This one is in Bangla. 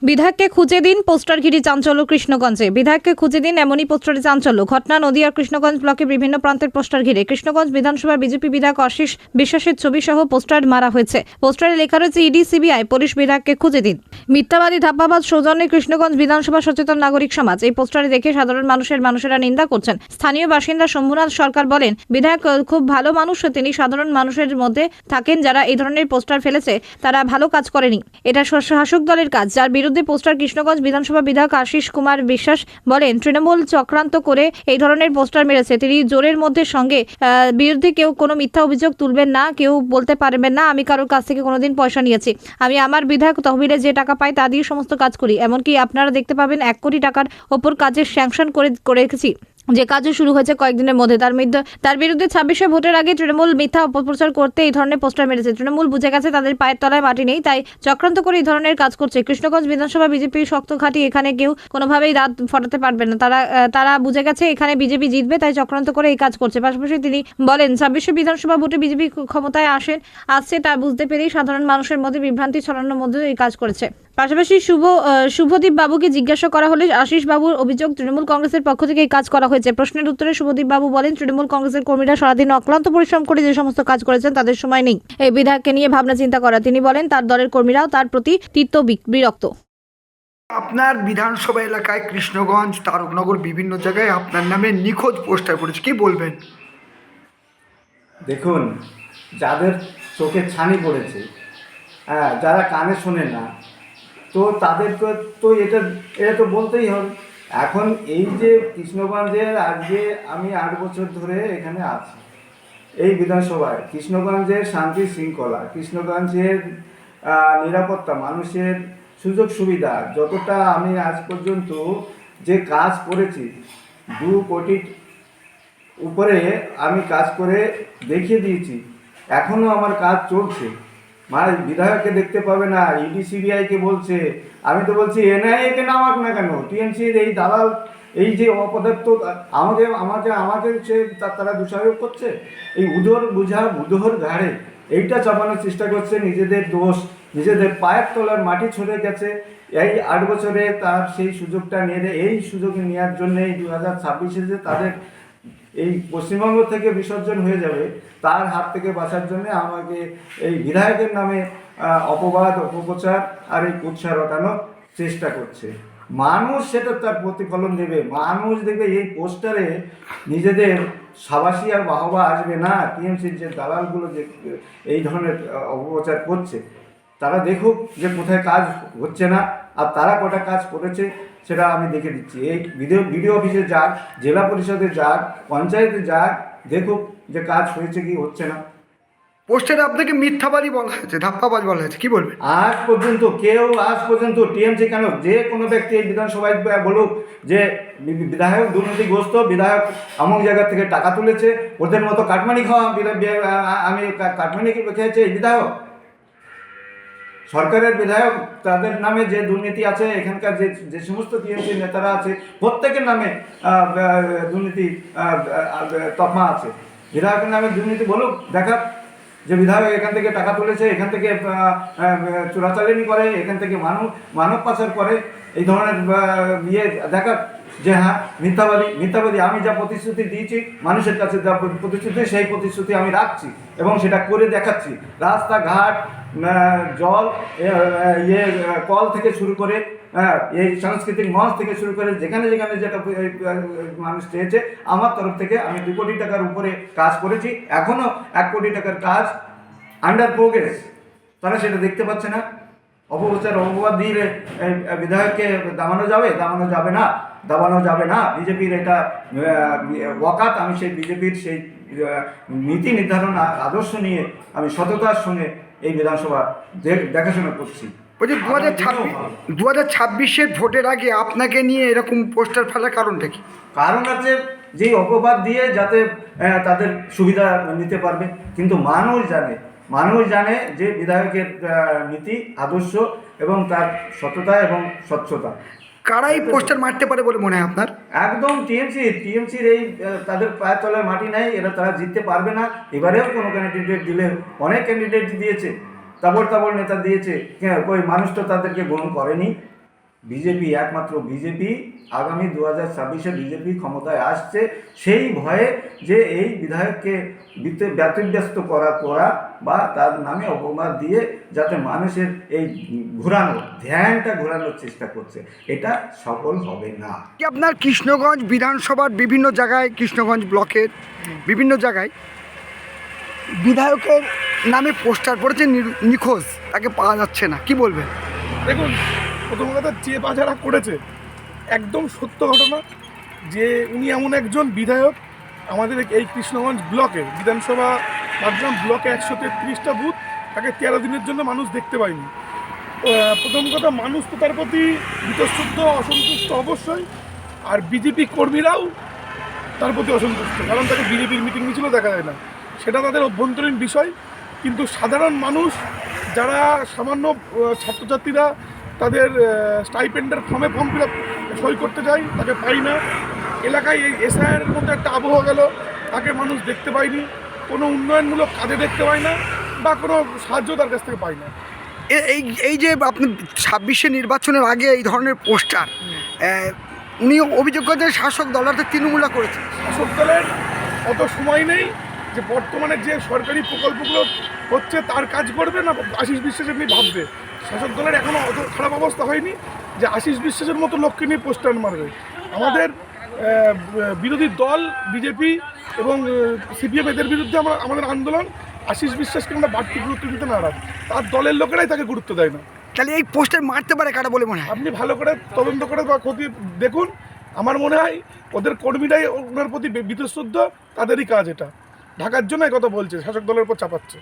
বিধায়ককে খুঁজে দিন, পোস্টার ঘিরে চাঞ্চল্য কৃষ্ণগঞ্জে। বিধায়ককে খুঁজে দিন, এমনই পোস্টারে চাঞ্চল্য। ঘটনা নদিয়ার কৃষ্ণগঞ্জ ব্লকের বিভিন্ন প্রান্তের পোস্টার ঘিরে। কৃষ্ণগঞ্জ বিধানসভার বিজেপি বিধায়ক আশিস বিশ্বাসের ছবি সহ পোস্টার মারা হয়েছে। পোস্টারে লেখা রয়েছে ইডি সিবিআই পুলিশ বিধায়ককে খুঁজে দিন। মিথ্যাবাদী ধাপ্পাবাজ সৌজন্যে কৃষ্ণগঞ্জ বিধানসভা সচেতন নাগরিক সমাজ। এই পোস্টারে দেখে সাধারণ মানুষেরা নিন্দা করছেন। স্থানীয় বাসিন্দা শম্ভুনাথ সরকার বলেন, বিধায়ক খুব ভালো মানুষ, তিনি সাধারণ মানুষের মধ্যে থাকেন। যারা এই ধরনের পোস্টার ফেলেছে তারা ভালো কাজ করেনি, এটা শাসক দলের কাজ। যার বিরুদ্ধে পোস্টার কৃষ্ণগঞ্জ বিধানসভা বিধায়ক আশিস কুমার বিশ্বাস বলেন, তৃণমূল চক্রান্ত করে এই ধরনের পোস্টার মেরেছে। তিনি জোরের মধ্যে সঙ্গে বিরুদ্ধে কেউ কোনো মিথ্যা অভিযোগ তুলবেন না, কেউ বলতে পারবেন না আমি কারোর কাছ থেকে কোনোদিন পয়সা নিয়েছি। আমি আমার বিধায়ক তহবিলে যে টাকা পাই তা দিয়ে সমস্ত কাজ করি। এমনকি আপনারা দেখতে পাবেন 1 কোটি টাকার ওপর কাজের স্যাংশন করে রেখেছি, যে কাজও শুরু হয়েছে কয়েকদিনের মধ্যে। তার বিরুদ্ধে 26শে ভোটের আগে তৃণমূল মিথ্যা অপপ্রচার করতে এই ধরনের পোস্টার মেরেছে। তৃণমূল বুঝে গেছে তাদের পায়ের তলায় মাটি নেই, তাই চক্রান্ত করে এই ধরনের কাজ করছে। কৃষ্ণগঞ্জ বিধানসভা বিজেপি শক্ত ঘাঁটি, এখানে কেউ কোনোভাবেই দাঁত ফটাতে পারবে না। তারা বুঝে গেছে এখানে বিজেপি জিতবে, তাই চক্রান্ত করে এই কাজ করছে। পাশাপাশি তিনি বলেন, 26শে বিধানসভা ভোটে বিজেপি ক্ষমতায় আসছে তা বুঝতে পেরেই সাধারণ মানুষের মধ্যে বিভ্রান্তি ছড়ানোর মধ্যে এই কাজ করেছে। পাশাপাশি শুভদীপ বাবুকে জিজ্ঞাসা করা হলে আশিস বাবুর অভিযোগ, তৃণমূল কংগ্রেসের পক্ষ থেকে এই কাজ করা হয়েছে। প্রশ্নের উত্তরে শুভদীপ বাবু বলেন, তৃণমূল কংগ্রেসের কর্মীরা সারাদিন অক্লান্ত পরিশ্রম করে যে সমস্ত কাজ করেছেন তাদের সময় নেই এই বিধায়ককে নিয়ে ভাবনা চিন্তা করা। তিনি বলেন, তার দলের কর্মীরাও তার প্রতি তীব্র বিরক্ত। আপনার বিধানসভা এলাকায় কৃষ্ণগঞ্জ, তারকনগর বিভিন্ন জায়গায় আপনার নামে নিখোঁজ পোস্টার পড়েছে, কি বলবেন? দেখুন, যাদের চোখে ছানি পড়েছে, যারা কানে শোনে না, তো তাদের তো এটা তো বলতেই হবে। এখন এই যে কৃষ্ণগঞ্জের আজকে আমি 8 বছর ধরে এখানে আছি এই বিধানসভায়, কৃষ্ণগঞ্জের শান্তি শৃঙ্খলা, কৃষ্ণগঞ্জের নিরাপত্তা, মানুষের সুযোগ সুবিধা, যতটা আমি আজ পর্যন্ত যে কাজ করেছি 2 কোটি উপরে আমি কাজ করে দেখিয়ে দিয়েছি। এখনও আমার কাজ চলছে। বিধায়ককে দেখতে পাবে না, ইডি সিবিআইকে বলছে। আমি তো বলছি এনআইএকে নামাক না কেন, টিএমসির এই দালাল, এই যে অপদার্থ আমাকে সে তারা দোষারোপ করছে। এই বুধোর ঘাড়ে এইটা চাপানোর চেষ্টা করছে। নিজেদের দোষ, নিজেদের পায়ের তলার মাটি ছড়ে গেছে। এই 8 বছরে তার সেই সুযোগটা নিয়ে এই সুযোগ নেওয়ার জন্য এই 2026-এ যে তাদের এই পশ্চিমবঙ্গ থেকে বিসর্জন হয়ে যাবে, তার হাত থেকে বাঁচার জন্য আমাকে এই বিধায়কের নামে অপবাদ, অপপ্রচার আর এই কুৎসা রটানোর চেষ্টা করছে। মানুষ সেটা তার প্রতিফলন দেবে। মানুষ দেখবে এই পোস্টারে নিজেদের সাবাসী আর বাহবা আসবে না। টিএমসির যে দালালগুলো যে এই ধরনের অপপ্রচার করছে, তারা দেখুক যে কোথায় কাজ হচ্ছে না, আর তারা কটা কাজ করেছে সেটা আমি দেখে দিচ্ছি। এই বিডিও অফিসে যাক, জেলা পরিষদে যাক, পঞ্চায়েতে যাক, দেখুক যে কাজ হয়েছে কি হচ্ছে না। পোস্টারে আপনাকে মিথ্যাবাদী বলা হয়েছে, ধাপ্পাবাজ বলা হয়েছে, কি বলবেন? আজ পর্যন্ত টিএমসি কেন, যে কোনো ব্যক্তি এই বিধানসভায় বলুক যে বিধায়ক দুর্নীতিগ্রস্ত, বিধায়ক এমন জায়গা থেকে টাকা তুলেছে, ওদের মতো কাটমানি খাওয়া, আমি কাটমানি খেয়েছে এই বিধায়ক। সরকারের বিধায়ক, তাদের নামে যে দুর্নীতি আছে, এখানকার যে সমস্ত টিএমসি নেতারা আছে, প্রত্যেকের নামে দুর্নীতি তকমা আছে। বিধায়কের নামে দুর্নীতি বলুক, দেখা যে বিধায়ক এখান থেকে টাকা তুলেছে, এখান থেকে চোরাচালানি করে, এখান থেকে মানব পাচার করে, এই ধরনের দেখা যে হ্যাঁ মিথ্যাবাদী। আমি যা প্রতিশ্রুতি দিয়েছি মানুষের কাছে, যা প্রতিশ্রুতি, সেই প্রতিশ্রুতি আমি রাখছি এবং সেটা করে দেখাচ্ছি। রাস্তাঘাট, জল, কল থেকে শুরু করে, এই সাংস্কৃতিক মঞ্চ থেকে শুরু করে যেখানে যেটা মানুষ চেয়েছে, আমার তরফ থেকে আমি 2 কোটি টাকার উপরে কাজ করেছি। এখনও 1 কোটি টাকার কাজ আন্ডার প্রোগ্রেস। তারা সেটা দেখতে পাচ্ছে না। অপবাদ দিয়ে বিধায়ককে দাবানো যাবে না। বিজেপির এটা ওয়াকাত। আমি সেই বিজেপির সেই নীতি নির্ধারণ আদর্শ নিয়ে আমি সততার সঙ্গে এই বিধানসভা দেখাশোনা করছি। বলছি 2026-এর ভোটের আগে আপনাকে নিয়ে এরকম পোস্টার ফেলার কারণটা কি? কারণ আছে যে অপবাদ দিয়ে যাতে তাদের সুবিধা নিতে পারবে। কিন্তু মানুষ জানে যে বিধায়কের নীতি, আদর্শ এবং তার সততা এবং স্বচ্ছতা। কারা এই পোস্টার মারতে পারে বলে মনে হয় আপনার? একদম টিএমসির এই তাদের পায়ের তলায় মাটি নেই, তারা জিততে পারবে না। এবারেও কোনো ক্যান্ডিডেট দিলে, অনেক ক্যান্ডিডেট দিয়েছে, তাবড় নেতা দিয়েছে, ওই মানুষ তো তাদেরকে গ্রহণ করেনি। বিজেপি, একমাত্র বিজেপি আগামী 2026-এ বিজেপি ক্ষমতায় আসছে, সেই ভয়ে যে এই বিধায়ককে ব্যতিব্যস্ত করা বা তার নামে অপবাদ দিয়ে যাতে মানুষের এই ধ্যানটা ঘোরানোর চেষ্টা করছে, এটা সফল হবে না। কি আপনার কৃষ্ণগঞ্জ বিধানসভার বিভিন্ন জায়গায়, কৃষ্ণগঞ্জ ব্লকের বিভিন্ন জায়গায় বিধায়কের নামে পোস্টার পড়েছে নিখোঁজ, তাকে পাওয়া যাচ্ছে না, কি বলবেন? দেখুন, প্রথম কথা যে বাজারা করেছে একদম সত্য ঘটনা, যে উনি এমন একজন বিধায়ক আমাদের এই কৃষ্ণগঞ্জ ব্লকে বিধানসভা ভাবলাম ব্লকে 133টা বুথ, তাকে 13 দিনের জন্য মানুষ দেখতে পায়নি। প্রথম কথা, মানুষ তো তার প্রতি বীতশ্রদ্ধ, অসন্তুষ্ট অবশ্যই, আর বিজেপি কর্মীরাও তার প্রতি অসন্তুষ্ট, কারণ তাকে বিজেপির মিটিং মিছিলও দেখা যায় না, সেটা তাদের অভ্যন্তরীণ বিষয়। কিন্তু সাধারণ মানুষ যারা সামান্য ছাত্রছাত্রীরা তাদের স্টাইপেন্ডের ফর্ম ফিল আপ সই করতে যায়, তাকে পাই না। এলাকায় এই এসআইআরের মধ্যে একটা আবহ গেল, তাকে মানুষ দেখতে পায়নি, কোনো উন্নয়নমূলক কাজে দেখতে পায় না, বা কোনো সাহায্য তার কাছ থেকে পায় না। এই যে আপনি 26-এ নির্বাচনের আগে এই ধরনের পোস্টার, উনি অভিযোগ করছেন শাসক দল অর্থাৎ তৃণমূলা করেছে। শাসক দলের অত সময় নেই যে বর্তমানে যে সরকারি প্রকল্পগুলো হচ্ছে তার কাজ করবে না আশিস বিশ্বাস এমনি ভাববে। শাসক দলের এখনও অত খারাপ অবস্থা হয়নি যে আশিস বিশ্বাসের মতো লোককে নিয়ে পোস্টার মারবে। আমাদের বিরোধী দল বিজেপি এবং সিপিএম এদের বিরুদ্ধে আমাদের আন্দোলন। আশিস বিশ্বাসকে আমরা বাড়তি গুরুত্ব দিতে নারাজ, তার দলের লোকেরাই তাকে গুরুত্ব দেয় না। তাহলে এই পোস্টার মারতে পারে কারা বলে মনে হয়? আপনি ভালো করে তদন্ত করে বা ক্ষতি দেখুন। আমার মনে হয় ওদের কর্মীরাই ওনার প্রতি বীতশ্রদ্ধ, তাদেরই কাজ এটা ঢাকার জন্য এই কথা বলছে, শাসক দলের উপর চাপাচ্ছে।